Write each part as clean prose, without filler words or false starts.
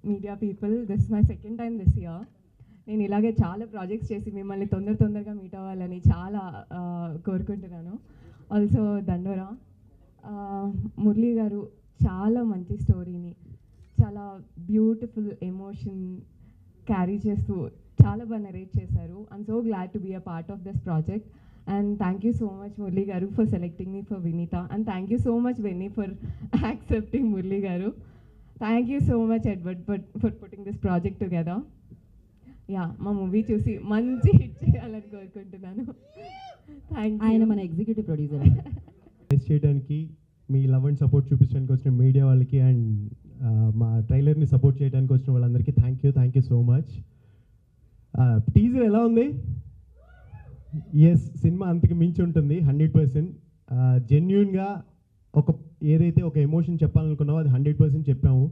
media people. This is my second time this year. నేను ఇలాగే చాలా ప్రాజెక్ట్స్ చేసి మిమ్మల్ని తొందరగా మీట్ అవ్వాలని చాలా కోరుకుంటున్నాను. ఆల్సో దండోరా మురళీ గారు చాలా మంచి స్టోరీని చాలా బ్యూటిఫుల్ ఎమోషన్ క్యారీ చేస్తూ చాలా బాగా నరేట్ చేశారు. I'm so glad to be a part of this project. And thank you so much Murli garu for selecting me for Vinita, and thank you so much Benny for accepting Murli garu. Thank you so much Edward for putting this project together. Yeah, ma movie చూసి మంచి hit చేయాలని కోరుకుంటున్నాను. Thank you. ఆయన మన executive producer. Test చేయడానికి మీ love and support చూపించడానికి వచ్చిన media వాళ్ళకి అండ్ మా ట్రైలర్ని సపోర్ట్ చేయడానికి వచ్చిన వాళ్ళందరికీ thank you so much. Teaser ఎలా ఉంది? ఎస్, సినిమా అంతకు మించి ఉంటుంది 100%. జెన్యూన్గా ఏదైతే ఒక ఎమోషన్ చెప్పాలనుకున్నామో అది 100% చెప్పాము.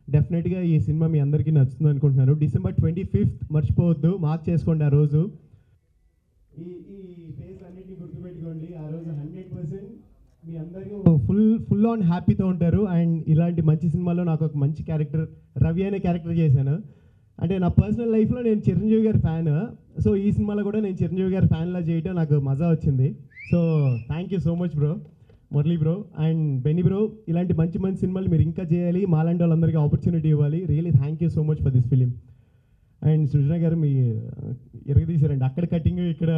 డెఫినెట్గా ఈ సినిమా మీ అందరికీ నచ్చుతుంది అనుకుంటున్నాను. December 25th మర్చిపోవద్దు, మార్క్ చేసుకోండి. ఆ రోజు ఈ ఫేస్ అన్నిటిని గుర్తుపెట్టుకోండి. ఆ రోజు 100% మీ అందరికీ ఫుల్ ఆన్ హ్యాపీతో ఉంటారు. అండ్ ఇలాంటి మంచి సినిమాలో నాకు ఒక మంచి క్యారెక్టర్, రవి అనే క్యారెక్టర్ చేశాను. అంటే నా పర్సనల్ లైఫ్లో నేను చిరంజీవి గారి ఫ్యాన్. సో ఈ సినిమాలో కూడా నేను చిరంజీవి గారి ఫ్యాన్లా చేయటం నాకు మజా వచ్చింది. So thank you so much bro, Murali bro and Benny bro. ఇలాంటి మంచి సినిమాలు మీరు ఇంకా చేయాలి, మాలాంటి వాళ్ళందరికీ ఆపర్చునిటీ ఇవ్వాలి. Really thank you so much for this film. And Srujana గారు మీ ఎరగదీశారండి, అక్కడ కటింగ్ ఇక్కడ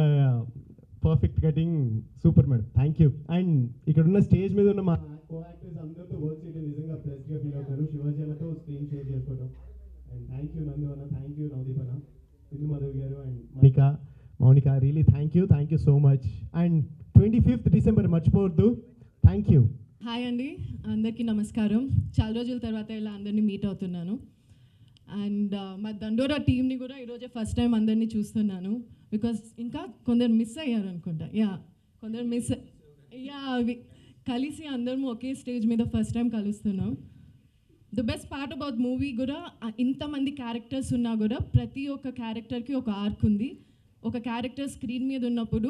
perfect cutting, super madam, thank you. And ఇక్కడ ఉన్న స్టేజ్ మీద ఉన్న మా కో యాక్టర్స్ అందరితో వర్క్ చేయడం నిజంగా ప్లస్గా ఫీల్ అవుతారు. శివాజీ అన్నతో స్క్రీన్ షేర్ చేసుకోవడం. అండ్ థ్యాంక్ యూ నందు అన్న, థ్యాంక్ యూ నవదీప్ అన్న, సింధు మాధవ్ గారు and Mounika really thank you so much. And 25th December మర్చిపోవద్దు. Thank you. హాయ్ అండి, అందరికీ నమస్కారం. చాలా రోజుల తర్వాత ఇలా అందరినీ మీట్ అవుతున్నాను. అండ్ మా దండోరా టీమ్ని కూడా ఈరోజే ఫస్ట్ టైం అందరినీ చూస్తున్నాను. బికాస్ ఇంకా కొందరు మిస్ అయ్యారు అనుకుంటా. కొందరు కలిసి అందరము ఒకే స్టేజ్ మీద ఫస్ట్ టైం కలుస్తున్నాం. The best part about movie కూడా ఇంతమంది క్యారెక్టర్స్ ఉన్నా కూడా ప్రతి ఒక్క క్యారెక్టర్కి ఒక ఆర్క్ ఉంది. ఒక క్యారెక్టర్ స్క్రీన్ మీద ఉన్నప్పుడు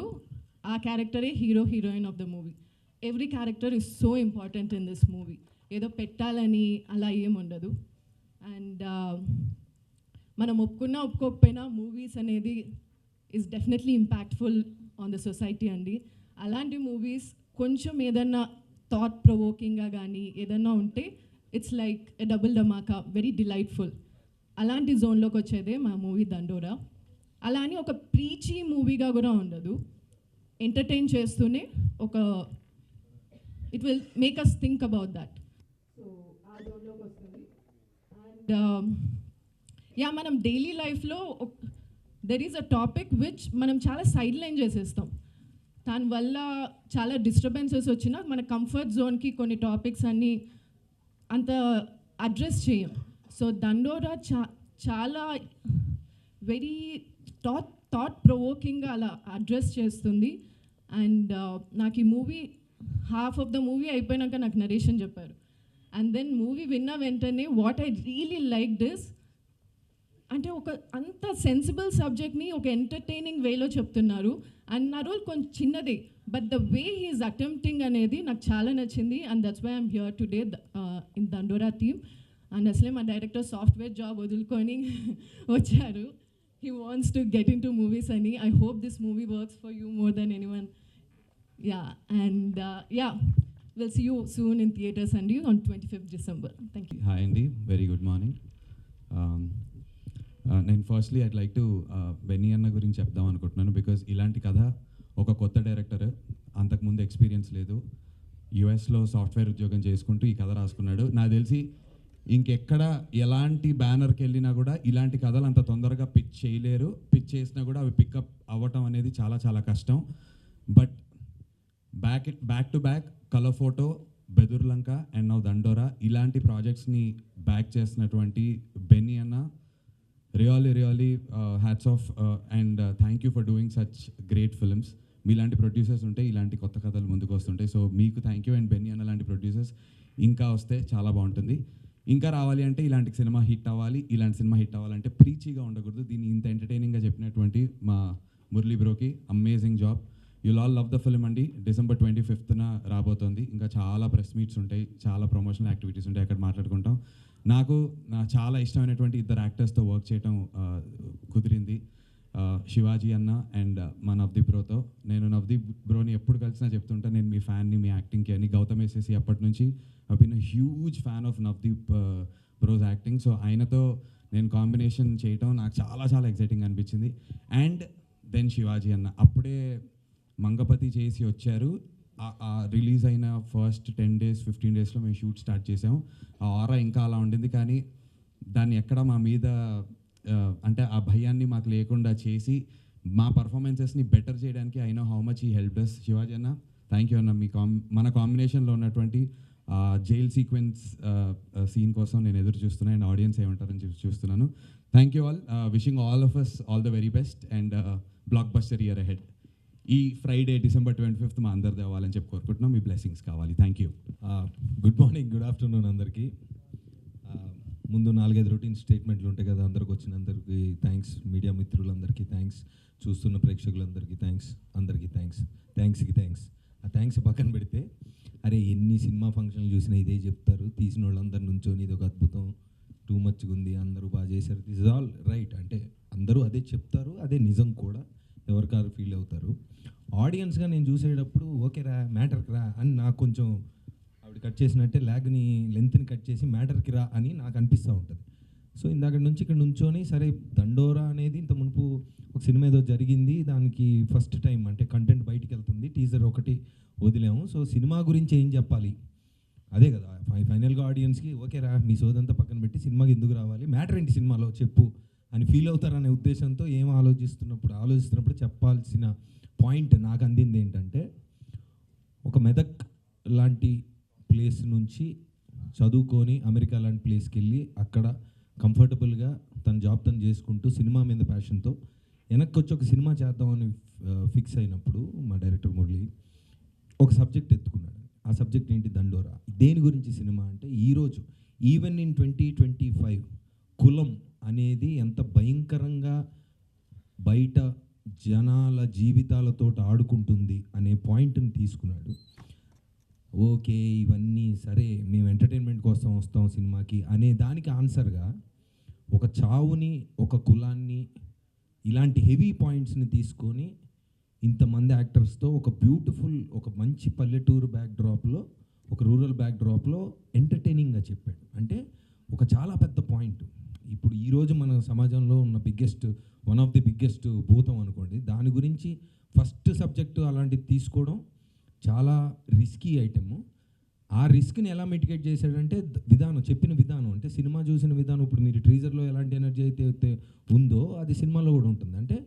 ఆ క్యారెక్టరే heroine of the movie. Every character is so important in this movie. ఏదో పెట్టాలని అలా ఏముండదు. అండ్ మనం ఒప్పుకోకపోయినా మూవీస్ అనేది is definitely impactful on the society అండి. అలాంటి మూవీస్ కొంచెం ఏదన్నా థాట్ ప్రొవోకింగ్గా కానీ ఏదన్నా ఉంటే it's like a double Dhamaka, very delightful. అలాంటి జోన్లోకి వచ్చేదే మా మూవీ దండోరా. అలా అని ఒక ప్రీచీ మూవీగా కూడా ఉండదు. ఎంటర్టైన్ చేస్తూనే it will make us think about that. So ఆ జోన్లోకి వస్తుంది. అండ్ మనం డైలీ లైఫ్లో there is a topic which మనం చాలా సైడ్ లైన్ చేసేస్తాం. దానివల్ల చాలా డిస్టర్బెన్సెస్ వచ్చినా మన కంఫర్ట్ జోన్కి కొన్ని టాపిక్స్ అన్నీ అంత అడ్రస్ చేయం. సో దండోరా చాలా వెరీ థాట్ ప్రొవోకింగ్గా అలా అడ్రస్ చేస్తుంది. అండ్ నాకు ఈ movie half of the movie అయిపోయినాక నాకు నరేషన్ చెప్పారు. అండ్ దెన్ మూవీ విన్న వెంటనే what I really like this అంటే ఒక అంత సెన్సిబుల్ సబ్జెక్ట్ని ఒక ఎంటర్టైనింగ్ వేలో చెప్తున్నారు. అండ్ నా రోల్ కొంచెం చిన్నదే, but the way he is attempting అనేది నాకు చాలా నచ్చింది. And that's why I'm here today in Dandora team. And అసలే మా డైరెక్టర్ సాఫ్ట్వేర్ జాబ్ వదులుకొని వచ్చారు. He wants to get in to movies అని. I hope this movie works for you more than anyone. And we'll see you soon in theaters and you on 25th December. Thank you. Hi Andy, very good morning. నేను firstly I'd like to Benny అన్న గురించి చెప్దాం అనుకుంటున్నాను. Because ఇలాంటి కథ ఒక కొత్త director, అంతకుముందు ఎక్స్పీరియన్స్ లేదు, యుఎస్లో సాఫ్ట్వేర్ ఉద్యోగం చేసుకుంటూ ఈ కథ రాసుకున్నాడు. నాకు తెలిసి ఇంకెక్కడ ఎలాంటి బ్యానర్కి వెళ్ళినా కూడా ఇలాంటి కథలు అంత తొందరగా పిచ్ చేయలేరు. పిచ్ చేసినా కూడా అవి పికప్ అవ్వటం అనేది చాలా చాలా కష్టం. But back to back colour photo, Bedurulanka and now దండోరా ఇలాంటి ప్రాజెక్ట్స్ని బ్యాక్ చేసినటువంటి బెన్నీ అన్న really hats off and thank you for doing such great films. మీలాంటి ప్రొడ్యూసర్స్ ఉంటే ఇలాంటి కొత్త కథలు ముందుకు వస్తుంటాయి. సో మీకు థ్యాంక్ యూ. అండ్ బెన్నీ అన్న లాంటి ప్రొడ్యూసర్స్ ఇంకా వస్తే చాలా బాగుంటుంది. ఇంకా రావాలి అంటే ఇలాంటి సినిమా హిట్ అవ్వాలి. ఇలాంటి సినిమా హిట్ అవ్వాలంటే ప్రీచీగా ఉండకూడదు. దీన్ని ఇంత ఎంటర్టైనింగ్గా చెప్పినటువంటి మా మురళీ బ్రోకి amazing job. You'll all love the film అండి. December 25th రాబోతోంది. ఇంకా చాలా ప్రెస్ మీట్స్ ఉంటాయి, చాలా ప్రమోషనల్ యాక్టివిటీస్ ఉంటాయి, అక్కడ మాట్లాడుకుంటాం. నాకు చాలా ఇష్టమైనటువంటి ఇద్దరు యాక్టర్స్తో వర్క్ చేయడం కుదిరింది, శివాజీ అన్న అండ్ మా నవదీప్ బ్రోతో. నేను నవదీప్ బ్రోని ఎప్పుడు కలిసినా చెప్తుంటా, నేను మీ ఫ్యాన్ని, మీ యాక్టింగ్కి అని. గౌతమ్ ఎస్ఎస్సి అప్పటి నుంచి I been huge fan of Navdeep bros acting. So ఆయనతో నేను కాంబినేషన్ చేయటం నాకు చాలా చాలా ఎక్సైటింగ్ అనిపించింది. అండ్ దెన్ శివాజీ అన్న అప్పుడే మంగపతి చేసి వచ్చారు. రిలీజ్ అయిన ఫస్ట్ 10 days 15 daysలో మేము షూట్ స్టార్ట్ చేసాము. ఆ ఆరా ఇంకా అలా ఉండింది, కానీ దాన్ని ఎక్కడ మా మీద అంటే ఆ భయాన్ని మాకు లేకుండా చేసి మా పర్ఫార్మెన్సెస్ని బెటర్ చేయడానికి ఐ నో హౌ మచ్ ఈ హెల్ప్ డస్. శివాజీ అన్న, థ్యాంక్ యూ అన్న. మీ మన కాంబినేషన్లో ఉన్నటువంటి జైల్ సీక్వెన్స్ సీన్ కోసం నేను ఎదురు చూస్తున్నాను, అండ్ ఆడియన్స్ ఏమంటారని చూస్తున్నాను. Thank you all. Wishing all of us all the very best and blockbuster year ahead. ఈ ఫ్రైడే December 25th మా అందరిది అవ్వాలని చెప్పి కోరుకుంటున్నాం. మీ బ్లెస్సింగ్స్ కావాలి. Thank you. Good morning, good afternoon అందరికీ. ముందు 4-5 రొటీన్ స్టేట్మెంట్లు ఉంటాయి కదా, అందరికి వచ్చినందరికీ థ్యాంక్స్, మీడియా మిత్రులందరికీ థ్యాంక్స్, చూస్తున్న ప్రేక్షకులందరికీ థ్యాంక్స్, అందరికీ థ్యాంక్స్కి థ్యాంక్స్. ఆ థ్యాంక్స్ పక్కన పెడితే, అరే ఎన్ని సినిమా ఫంక్షన్లు చూసినా ఇదే చెప్తారు, తీసిన వాళ్ళందరి నుంచోని ఇది ఒక అద్భుతం, టూ మచ్గా ఉంది, అందరూ బాగా చేశారు, దిస్ ఇస్ ఆల్ రైట్. అంటే అందరూ అదే చెప్తారు, అదే నిజం కూడా, ఎవరికారు ఫీల్ అవుతారు. ఆడియన్స్గా నేను చూసేటప్పుడు ఓకే రా, మ్యాటర్కి రా అని నాకు కొంచెం ఆవిడ కట్ చేసినట్టే లెంత్ని కట్ చేసి మ్యాటర్కి రా అని నాకు అనిపిస్తూ ఉంటుంది. సో ఇందాక నుంచి ఇక్కడ నుంచోని సరే దండోరా అనేది ఇంత మునుపు ఒక సినిమా ఏదో జరిగింది, దానికి ఫస్ట్ టైం అంటే కంటెంట్ బయటికి వెళ్తుంది, టీజర్ ఒకటి వదిలేము, సో సినిమా గురించి ఏం చెప్పాలి, అదే కదా ఫైనల్గా ఆడియన్స్కి ఓకే రా మీ సోదంతా పక్కన పెట్టి సినిమాకి ఎందుకు రావాలి, మ్యాటర్ ఏంటి సినిమాలో చెప్పు అని ఫీల్ అవుతారనే ఉద్దేశంతో ఏం ఆలోచిస్తున్నప్పుడు చెప్పాల్సిన పాయింట్ నాకు అందింది ఏంటంటే, ఒక మెదక్ లాంటి ప్లేస్ నుంచి చదువుకొని అమెరికా లాంటి ప్లేస్కి వెళ్ళి అక్కడ కంఫర్టబుల్గా తన జాబ్ తను చేసుకుంటూ సినిమా మీద ప్యాషన్తో వెనక్కి వచ్చి ఒక సినిమా చేద్దామని ఫిక్స్ అయినప్పుడు మా డైరెక్టర్ మురళి ఒక సబ్జెక్ట్ ఎత్తుకున్నాడు. ఆ సబ్జెక్ట్ ఏంటి, దండోరా. దేని గురించి సినిమా అంటే, ఈరోజు ఈవెన్ ఇన్ 2025 కులం అనేది ఎంత భయంకరంగా బయట జనాల జీవితాలతో ఆడుకుంటుంది అనే పాయింట్ని తీసుకున్నాడు. ఓకే ఇవన్నీ సరే, మేము ఎంటర్టైన్మెంట్ కోసం వస్తాం సినిమాకి అనే దానికి ఆన్సర్గా ఒక చావుని, ఒక కులాన్ని, ఇలాంటి హెవీ పాయింట్స్ని తీసుకొని ఇంతమంది యాక్టర్స్తో ఒక బ్యూటిఫుల్, ఒక మంచి పల్లెటూరు బ్యాక్డ్రాప్లో, ఒక రూరల్ బ్యాక్డ్రాప్లో ఎంటర్టైనింగ్గా చెప్పాడు. అంటే ఒక చాలా పెద్ద పాయింట్. ఇప్పుడు ఈరోజు మన సమాజంలో ఉన్న వన్ ఆఫ్ ది బిగ్గెస్ట్ భూతం అనుకోండి, దాని గురించి ఫస్ట్ సబ్జెక్టు అలాంటిది తీసుకోవడం చాలా రిస్కీ ఐటెము. ఆ రిస్క్ని ఎలా మిటిగేట్ చేశాడంటే చెప్పిన విధానం, అంటే సినిమా చూసిన విధానం. ఇప్పుడు మీరు టీజర్లో ఎలాంటి ఎనర్జీ అయితే ఉందో అది సినిమాలో కూడా ఉంటుంది. అంటే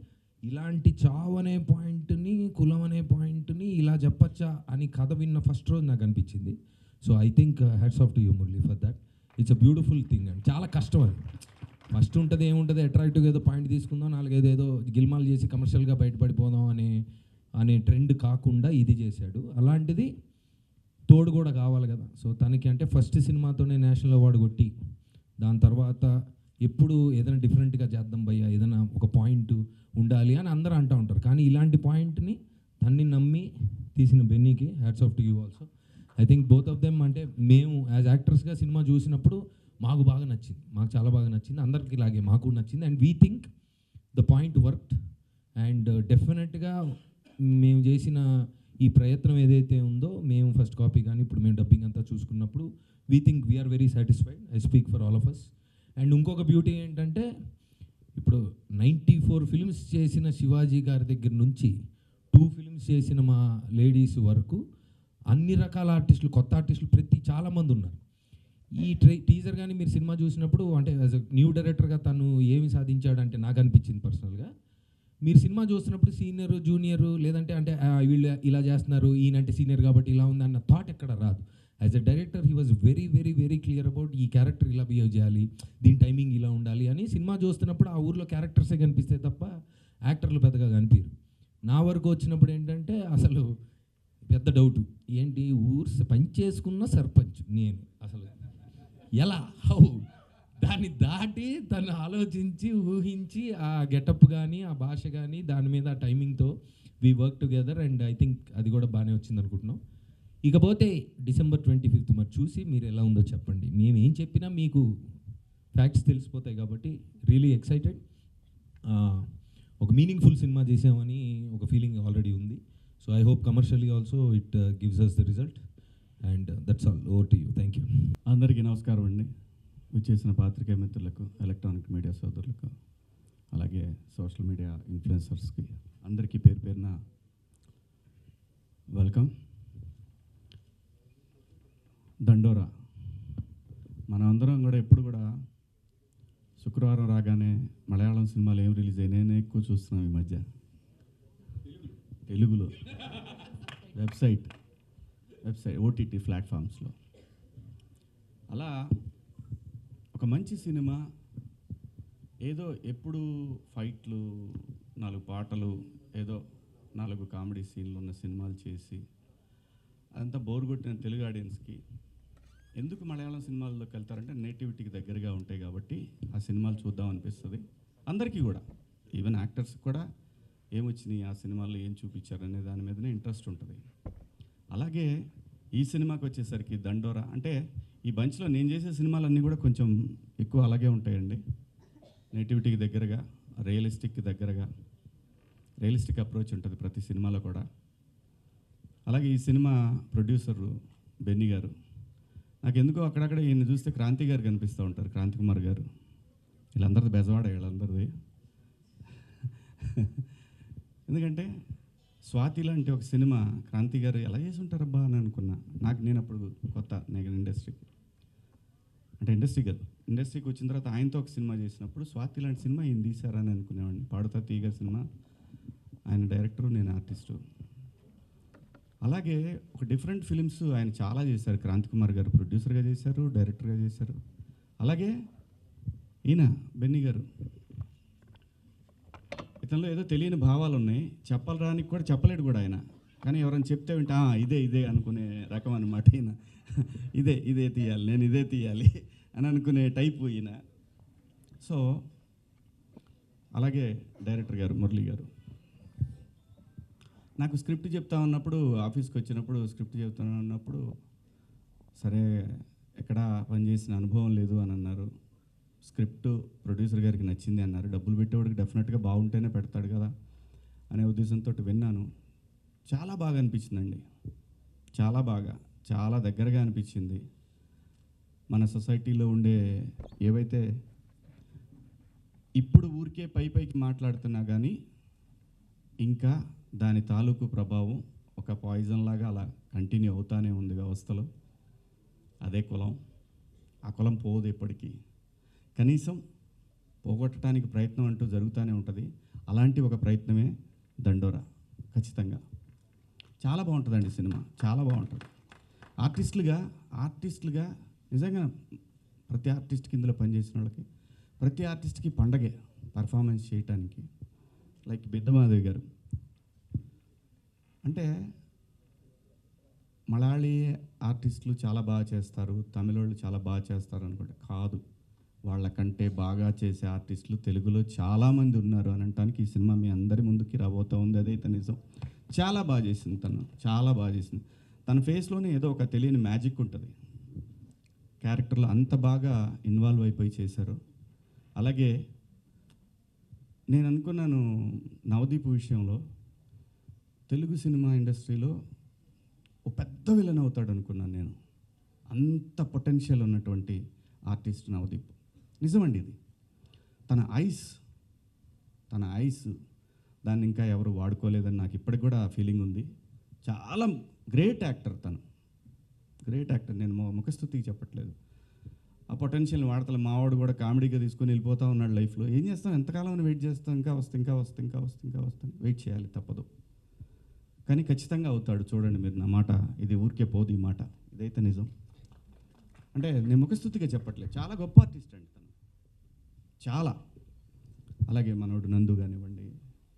ఇలాంటి చావు అనే పాయింట్ని, కులం అనే పాయింట్ని ఇలా చెప్పచ్చా అని కథ విన్న ఫస్ట్ రోజు నాకు అనిపించింది. So I think hats off to you Murali for that. It's a beautiful thing and చాలా కష్టం అది. ఫస్ట్ ఉంటుంది ఏముంటుంది, అట్రాక్టివ్గా ఏదో పాయింట్ తీసుకుందాం, 4-5 ఏదో గిల్మాలు చేసి కమర్షియల్గా బయటపడిపోదాం అనే ట్రెండ్ కాకుండా ఇది చేశాడు. అలాంటిది తోడు కూడా కావాలి కదా. సో తనకి అంటే ఫస్ట్ సినిమాతోనే నేషనల్ అవార్డు కొట్టి, దాని తర్వాత ఎప్పుడు ఏదైనా డిఫరెంట్గా చేద్దాం భయ్యా, ఏదైనా ఒక పాయింట్ ఉండాలి అని అందరూ అంటూ ఉంటారు. కానీ ఇలాంటి పాయింట్ని తన్ని నమ్మి తీసిన బెన్నీకి hats off to you also. I think both of them, అంటే మేము యాజ్ యాక్టర్స్గా సినిమా చూసినప్పుడు మాకు బాగా నచ్చింది, మాకు చాలా బాగా నచ్చింది, అందరికి ఇలాగే మాకు నచ్చింది. And we think the point worked. And డెఫినెట్గా మేము చేసిన ఈ ప్రయత్నం ఏదైతే ఉందో, మేము ఫస్ట్ కాపీ కానీ ఇప్పుడు మేము డబ్బింగ్ అంతా చూసుకున్నప్పుడు we think we're very satisfied. I speak for all of us. And ఇంకొక బ్యూటీ ఏంటంటే, ఇప్పుడు 94 ఫిల్మ్స్ చేసిన శివాజీ గారి దగ్గర నుంచి 2 ఫిల్మ్స్ చేసిన మా లేడీస్ వరకు అన్ని రకాల ఆర్టిస్టులు, కొత్త ఆర్టిస్టులు చాలామంది ఉన్నారు. ఈ టీజర్ కానీ మీరు సినిమా చూసినప్పుడు, అంటే యాజ్ అ న్యూ డైరెక్టర్గా తను ఏమి సాధించాడంటే నాకు అనిపించింది పర్సనల్గా, మీరు సినిమా చూస్తున్నప్పుడు సీనియర్ జూనియర్ లేదంటే అంటే వీళ్ళు ఇలా చేస్తున్నారు, ఈయనంటే సీనియర్ కాబట్టి ఇలా ఉంది అన్న థాట్ ఎక్కడ రాదు. As a director he was very very very clear about ఈ క్యారెక్టర్ ఇలా బిహేవ్ చేయాలి, దీని టైమింగ్ ఇలా ఉండాలి అని. సినిమా చూస్తున్నప్పుడు ఆ ఊర్లో క్యారెక్టర్సే కనిపిస్తాయి తప్ప యాక్టర్లు పెద్దగా కనిపించరు. నా వరకు వచ్చినప్పుడు ఏంటంటే అసలు పెద్ద డౌటు ఏంటి, పనిచేసుకున్న సర్పంచ్ నేను అసలు ఎలా దాన్ని దాటి తను ఆలోచించి ఊహించి ఆ గెటప్ కానీ ఆ భాష కానీ దాని మీద ఆ టైమింగ్తో we work together and I think అది కూడా బాగానే వచ్చింది అనుకుంటున్నాం. ఇకపోతే December 25th మరి చూసి మీరు ఎలా ఉందో చెప్పండి. మేము ఏం చెప్పినా మీకు ఫ్యాక్ట్స్ తెలిసిపోతాయి కాబట్టి రియలీ ఎక్సైటెడ్. ఒక మీనింగ్ఫుల్ సినిమా చేసామని ఒక ఫీలింగ్ ఆల్రెడీ ఉంది. So I hope commercially also it gives us the result and that's all. Over to you. Thank you. అందరికీ నమస్కారం అండి. విచ్చేసిన పాత్రికేయ మిత్రులకు, ఎలక్ట్రానిక్ మీడియా సోదరులకు, అలాగే సోషల్ మీడియా ఇన్ఫ్లుయెన్సర్స్కి అందరికీ పేరు పేరున వెల్కమ్. దండోరా మనం అందరం కూడా ఎప్పుడు కూడా శుక్రవారం రాగానే మలయాళం సినిమాలు ఏం రిలీజ్ అయ్యాయి నేను ఎక్కువ చూస్తున్నాం ఈ మధ్య తెలుగులో వెబ్సైట్ OTT ప్లాట్ఫామ్స్లో. అలా ఒక మంచి సినిమా ఏదో ఎప్పుడు ఫైట్లు, 4 పాటలు, ఏదో 4 కామెడీ సీన్లు ఉన్న సినిమాలు చేసి అదంతా బోర్ కొట్టిన తెలుగు ఆడియన్స్కి ఎందుకు మలయాళం సినిమాల్లోకి వెళ్తారంటే నేటివిటీకి దగ్గరగా ఉంటాయి కాబట్టి ఆ సినిమాలు చూద్దాం అనిపిస్తుంది అందరికీ కూడా. ఈవెన్ యాక్టర్స్ కూడా ఏమొచ్చినాయి ఆ సినిమాల్లో ఏం చూపించారు అనే దాని మీదనే ఇంట్రెస్ట్ ఉంటుంది. అలాగే ఈ సినిమాకి వచ్చేసరికి దండోరా అంటే ఈ బంచ్లో నేను చేసే సినిమాలన్నీ కూడా కొంచెం ఎక్కువ అలాగే ఉంటాయండి. నేటివిటీకి దగ్గరగా, రియలిస్టిక్కి దగ్గరగా, రియలిస్టిక్ అప్రోచ్ ఉంటుంది ప్రతి సినిమాలో కూడా. అలాగే ఈ సినిమా ప్రొడ్యూసరు బెన్నీ గారు, నాకు ఎందుకో అక్కడక్కడ ఈయన చూస్తే క్రాంతి గారు కనిపిస్తూ ఉంటారు, క్రాంతి కుమార్ గారు. వీళ్ళందరిది బెజవాడ, వీళ్ళందరిది. ఎందుకంటే స్వాతి లాంటి ఒక సినిమా క్రాంతి గారు ఎలా చేసి ఉంటారబ్బా అని అనుకున్నా. నేను అప్పుడు కొత్త ఇండస్ట్రీకి వచ్చిన తర్వాత ఆయనతో ఒక సినిమా చేసినప్పుడు స్వాతి లాంటి సినిమా ఈయన తీశారని అనుకునేవాడిని. పాడుతా తీగ సినిమా, ఆయన డైరెక్టరు, నేను ఆర్టిస్టు. అలాగే ఒక డిఫరెంట్ ఫిలిమ్స్ ఆయన చాలా చేశారు. క్రాంతి కుమార్ గారు ప్రొడ్యూసర్గా చేశారు, డైరెక్టర్గా చేశారు. అలాగే ఈయన బెన్నీ గారు, ఇతనిలో ఏదో తెలియని భావాలు ఉన్నాయి, చెప్పడానికి కూడా చెప్పలేడు కూడా ఆయన. కానీ ఎవరైనా చెప్తే వింటే ఇదే అనుకునే రకం అన్నమాట ఈయన. ఇదే తీయాలి, నేను ఇదే తీయాలి అని అనుకునే టైపు ఈయన. సో అలాగే డైరెక్టర్ గారు మురళీ గారు, నాకు స్క్రిప్ట్ చెప్తా ఉన్నప్పుడు, ఆఫీస్కి వచ్చినప్పుడు స్క్రిప్ట్ చెప్తా ఉన్నప్పుడు, సరే ఎక్కడా పనిచేసిన అనుభవం లేదు అని అన్నారు. స్క్రిప్ట్ ప్రొడ్యూసర్ గారికి నచ్చింది అన్నారు. డబ్బులు పెట్టేవాడికి డెఫినెట్గా బాగుంటేనే పెడతాడు కదా అనే ఉద్దేశంతో విన్నాను. చాలా బాగా అనిపించిందండి, చాలా దగ్గరగా అనిపించింది. మన సొసైటీలో ఉండే ఏవైతే ఇప్పుడు ఊరికే పైకి మాట్లాడుతున్నా కానీ ఇంకా దాని తాలూకు ప్రభావం ఒక పాయిజన్ లాగా అలా కంటిన్యూ అవుతానే ఉంది వ్యవస్థలో. అదే కులం, ఆ కులం పోదు ఎప్పటికీ, కనీసం పోగొట్టడానికి ప్రయత్నం అంటూ జరుగుతూనే ఉంటుంది. అలాంటి ఒక ప్రయత్నమే దండోరా. ఖచ్చితంగా చాలా బాగుంటుందండి సినిమా, చాలా బాగుంటుంది. ఆర్టిస్టులుగా నిజంగా ప్రతి ఆర్టిస్ట్కి ఇందులో పనిచేసిన వాళ్ళకి, ప్రతి ఆర్టిస్ట్కి పండగే పర్ఫార్మెన్స్ చేయటానికి. లైక్ బిద్దమాధవి గారు అంటే మలయాళీ ఆర్టిస్టులు చాలా బాగా చేస్తారు, తమిళోళ్ళు చాలా బాగా చేస్తారు అనుకుంటే కాదు, వాళ్ళకంటే బాగా చేసే ఆర్టిస్టులు తెలుగులో చాలామంది ఉన్నారు అని అనటానికి ఈ సినిమా మీ అందరి ముందుకి రాబోతూ ఉంది. అదైతే నిజం. చాలా బాగా చేసింది తను, చాలా బాగా చేసింది. తన ఫేస్లోనే ఏదో ఒక తెలియని మ్యాజిక్ ఉంటుంది. క్యారెక్టర్లో అంత బాగా ఇన్వాల్వ్ అయిపోయి చేశారు. అలాగే నేను అనుకున్నాను నవదీప్ విషయంలో తెలుగు సినిమా ఇండస్ట్రీలో ఒక పెద్ద విలన్ అవుతాడు అనుకున్నాను నేను. అంత పొటెన్షియల్ ఉన్నటువంటి ఆర్టిస్ట్ నవదీప్. నిజమండి ఇది. తన ఐస్ దాన్ని ఇంకా ఎవరు వాడుకోలేదని నాకు ఇప్పటికి కూడా ఫీలింగ్ ఉంది. చాలా గ్రేట్ యాక్టర్ తను, గ్రేట్ యాక్టర్. నేను ముఖస్తుతికి చెప్పట్లేదు. ఆ పొటెన్షియల్ని వాడతలే. మావాడు కూడా కామెడీగా తీసుకొని వెళ్ళిపోతూ ఉన్నాడు లైఫ్లో. ఏం చేస్తాం, ఎంతకాలం అని వెయిట్ చేస్తాం, ఇంకా వస్తాం, వెయిట్ చేయాలి, తప్పదు. కానీ ఖచ్చితంగా అవుతాడు. చూడండి మీరు, నా మాట ఇది ఊరికే పోదు, ఈ మాట ఇదైతే నిజం. అంటే నేను ముఖస్తుతిగా చెప్పట్లేదు, చాలా గొప్ప ఆర్టిస్ట్ అండి తను, చాలా. అలాగే మనోడు నందు కానివ్వండి,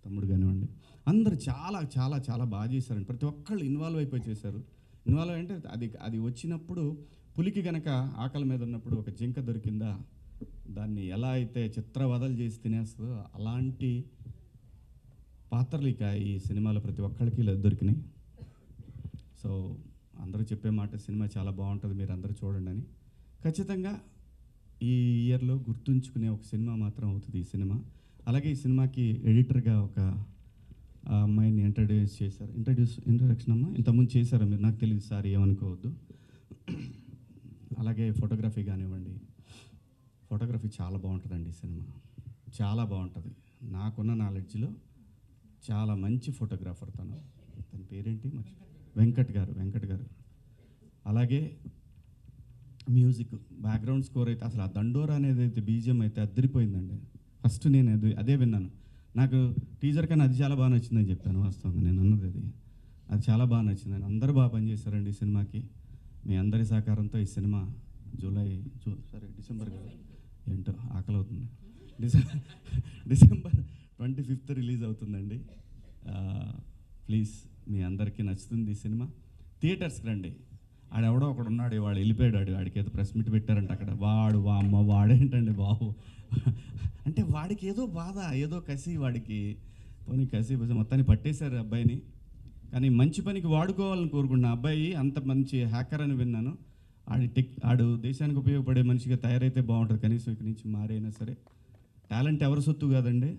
తమ్ముడు కానివ్వండి, అందరు చాలా చాలా చాలా బాగా చేశారండి. ప్రతి ఒక్కళ్ళు ఇన్వాల్వ్ అయిపోయి చేశారు. ఇన్వాల్వ్ అంటే అది వచ్చినప్పుడు పులికి గనక ఆకలి మీద ఉన్నప్పుడు ఒక జింక దొరికిందా, దాన్ని ఎలా అయితే చిత్రవదలు చేసి తినేస్తుందో అలాంటి పాత్రలు ఇక ఈ సినిమాలో ప్రతి ఒక్కరికి దొరికినాయి. సో అందరూ చెప్పే మాట సినిమా చాలా బాగుంటుంది, మీరు అందరూ చూడండి అని. ఖచ్చితంగా ఈ ఇయర్లో గుర్తుంచుకునే ఒక సినిమా మాత్రం అవుతుంది ఈ సినిమా. అలాగే ఈ సినిమాకి ఎడిటర్గా ఒక అమ్మాయిని ఇంట్రడక్షన్ అమ్మ ఇంతకుముందు చేశారా మీరు, నాకు తెలియదు సార్, ఏమనుకోవద్దు. అలాగే ఫోటోగ్రఫీ కానివ్వండి, ఫోటోగ్రఫీ చాలా బాగుంటుందండి ఈ సినిమా, చాలా బాగుంటుంది. నాకున్న నాలెడ్జ్లో చాలా మంచి ఫోటోగ్రాఫర్ తన పేరేంటి వెంకట్ గారు. అలాగే మ్యూజిక్ బ్యాక్గ్రౌండ్ స్కోర్ అయితే అసలు ఆ దండోరా అనేది అయితే బీజిఎం అయితే అద్దరిపోయిందండి. ఫస్ట్ నేను అదే విన్నాను, నాకు టీజర్ కన్నా అది చాలా బాగా నచ్చిందని చెప్పాను. వాస్తవంగా నేను అన్నది అది చాలా బాగా నచ్చిందని. అందరూ బాగా పనిచేశారండి ఈ సినిమాకి. మీ అందరి సహకారంతో ఈ సినిమా డిసెంబర్ కదా, ఏంటో ఆకలి అవుతుంది, డిసెంబర్ 25th రిలీజ్ అవుతుందండి. ప్లీజ్ మీ అందరికీ నచ్చుతుంది ఈ సినిమా. థియేటర్స్కి రండి. ఆడెవడో ఒకడు ఉన్నాడు, వాడు వెళ్ళిపోయాడు, వాడికి ఏదో ప్రెస్ మీట్ పెట్టారంట అక్కడ. వాడేంటండి బాబు అంటే వాడికి ఏదో బాధ, ఏదో కసి, వాడికి పోనీ కసి మొత్తాన్ని పట్టేశారు అబ్బాయిని. కానీ మంచి పనికి వాడుకోవాలని కోరుకున్న అబ్బాయి అంత మంచి హ్యాకర్ అని విన్నాను. ఆడు దేశానికి ఉపయోగపడే మనిషిగా తయారైతే బాగుంటుంది. కనీసం ఇక్కడి నుంచి మారైనా సరే. టాలెంట్ ఎవరి సొత్తు కాదండి,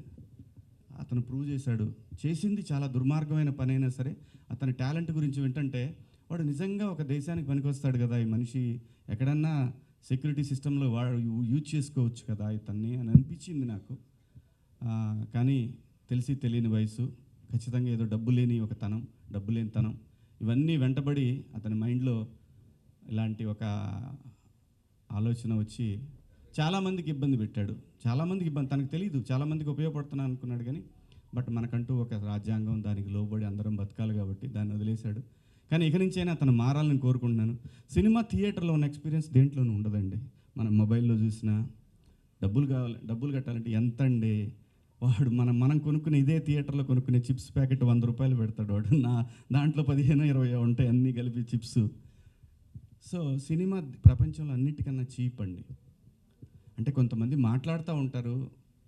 అతను ప్రూవ్ చేశాడు. చేసింది చాలా దుర్మార్గమైన పని అయినా సరే అతని టాలెంట్ గురించి వింటుంటే వాడు నిజంగా ఒక దేశానికి పనికొస్తాడు కదా ఈ మనిషి, ఎక్కడన్నా సెక్యూరిటీ సిస్టంలో వాడు యూజ్ చేసుకోవచ్చు కదా ఇతన్ని అని అనిపించింది నాకు. కానీ తెలిసి తెలియని వయసు, ఖచ్చితంగా ఏదో డబ్బు లేని తనం ఇవన్నీ వెంటబడి అతని మైండ్లో ఇలాంటి ఒక ఆలోచన వచ్చి చాలామందికి ఇబ్బంది పెట్టాడు. తనకు తెలియదు, చాలామందికి ఉపయోగపడుతున్నాను అనుకున్నాడు. కానీ బట్ మనకంటూ ఒక రాజ్యాంగం, దానికి లోబడి అందరం బతకాలి కాబట్టి దాన్ని వదిలేశాడు. కానీ ఇక నుంచైనా అతను మారాలని కోరుకుంటున్నాను. సినిమా థియేటర్లో ఉన్న ఎక్స్పీరియన్స్ దేంట్లోనూ ఉండదండి. మనం మొబైల్లో చూసినా డబ్బులు కట్టాలంటే ఎంత అండి, వాడు మనం కొనుక్కునే ఇదే థియేటర్లో కొనుక్కునే చిప్స్ ప్యాకెట్ 100 రూపాయలు పెడతాడు వాడు. దాంట్లో 15-20 ఉంటాయి అన్నీ కలిపి చిప్స్. సో సినిమా ప్రపంచంలో అన్నిటికన్నా చీప్ అండి. అంటే కొంతమంది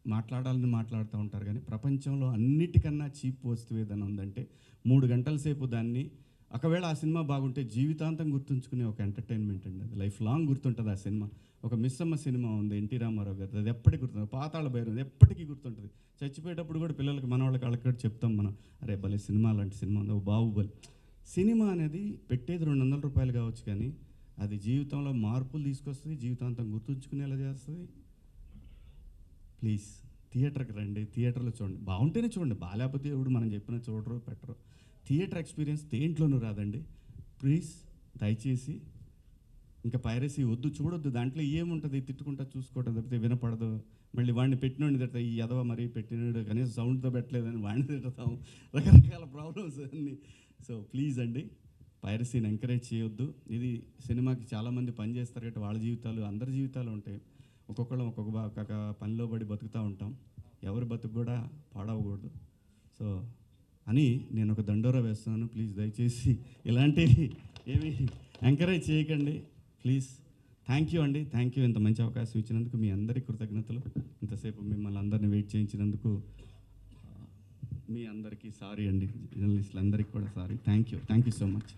మాట్లాడాలని మాట్లాడుతూ ఉంటారు కానీ ప్రపంచంలో అన్నిటికన్నా చీప్ వస్తువు ఏదైనా ఉందంటే 3 గంటల సేపు దాన్ని, ఒకవేళ ఆ సినిమా బాగుంటే జీవితాంతం గుర్తుంచుకునే ఒక ఎంటర్టైన్మెంట్ అండి. అది లైఫ్ లాంగ్ గుర్తుంటుంది ఆ సినిమా. ఒక మిస్సమ్మ సినిమా ఉంది ఎన్టీ రామారావు గారు, అది ఎప్పటికీ గుర్తుంది. పాతాళ భైరవి ఎప్పటికీ గుర్తుంటుంది. చచ్చిపోయేటప్పుడు కూడా పిల్లలకి వాళ్ళకి చెప్తాం మనం, అరే భలే సినిమా, అలాంటి సినిమా ఉంది, బాహుబలి. సినిమా అనేది పెట్టేది 200 రూపాయలు కావచ్చు కానీ అది జీవితంలో మార్పులు తీసుకొస్తుంది, జీవితాంతం గుర్తుంచుకునేలా చేస్తుంది. ప్లీజ్ థియేటర్కి రండి, థియేటర్లో చూడండి. బాగుంటేనే చూడండి, బాగాలేకపోతే ఎవడు మనం చెప్పిన చూడరు పెట్టరు. థియేటర్ ఎక్స్పీరియన్స్ దేంట్లోనూ రాదండి. ప్లీజ్ దయచేసి ఇంకా పైరసీ వద్దు, చూడొద్దు. దాంట్లో ఏముంటుంది, తిట్టుకుంటా చూసుకోవడం తప్పితే వినపడదు. మళ్ళీ వాడిని పెట్టినోడిని తిడతా, ఈ ఎదవ మరీ పెట్టినాడు కనీసం సౌండ్తో పెట్టలేదని వాడిని తిడతాం, రకరకాల ప్రాబ్లమ్స్ అన్నీ. సో ప్లీజ్ అండి, పైరసీని ఎంకరేజ్ చేయొద్దు. ఇది సినిమాకి చాలామంది పని చేస్తారు కాబట్టి వాళ్ళ జీవితాలు, అందరి జీవితాలు ఉంటాయి. ఒక్కొక్కళ్ళం ఒక్కొక్క పనిలో పడి బతుకుతూ ఉంటాం. ఎవరి బతుకు కూడా పాడవకూడదు. సో అని నేను ఒక దండోరా వేస్తున్నాను. ప్లీజ్ దయచేసి ఇలాంటివి ఏమి ఎంకరేజ్ చేయకండి ప్లీజ్. థ్యాంక్ యూ అండి, థ్యాంక్ యూ. ఇంత మంచి అవకాశం ఇచ్చినందుకు మీ అందరికీ కృతజ్ఞతలు. ఇంతసేపు మిమ్మల్ని అందరినీ వెయిట్ చేయించినందుకు మీ అందరికీ సారీ అండి, జర్నలిస్టులందరికీ కూడా sorry. Thank you so much.